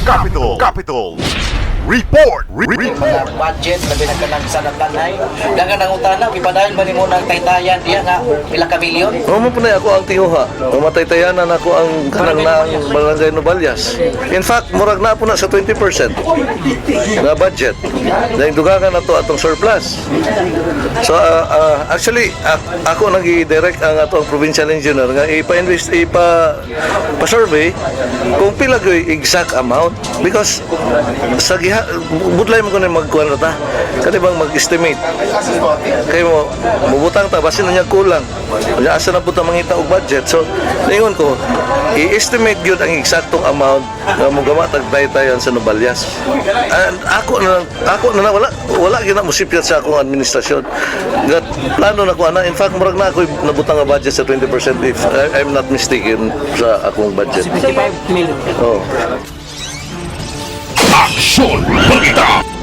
Capital. Report. Mga budget na binagkanang sa natanay. Dagan ang utana, ipadayon ba ni mo ng taytayan diya nga pila ka milyon? Mo po na ako ang tinguha. Mamatay-tayanan ako ang kanang ng Barangay Novalias. In fact, murag na po na sa 20% na budget. Dahil dugangan na to atong surplus. So, actually, ako nag-direct ang atong provincial engineer nga ipa-invest, ipa-survey kung pila gyud exact amount because sa budlay mo ko na magkuhan na ta. Kaya bang mag-estimate. Kaya mo, mabutang ta, basin na niya kulang. Kaya asa na po ta mangita og budget. So, ningon ko, i-estimate yun ang eksaktong amount na mugama tagtay-tayan sa Novalias. And ako na wala gina musipyat sa akong administrasyon. Gat plano na ko ana. In fact, murag na ako nabutang nga budget sa 20% if I'm not mistaken sa akong budget. 55 million. Oh. Aksyon Balita.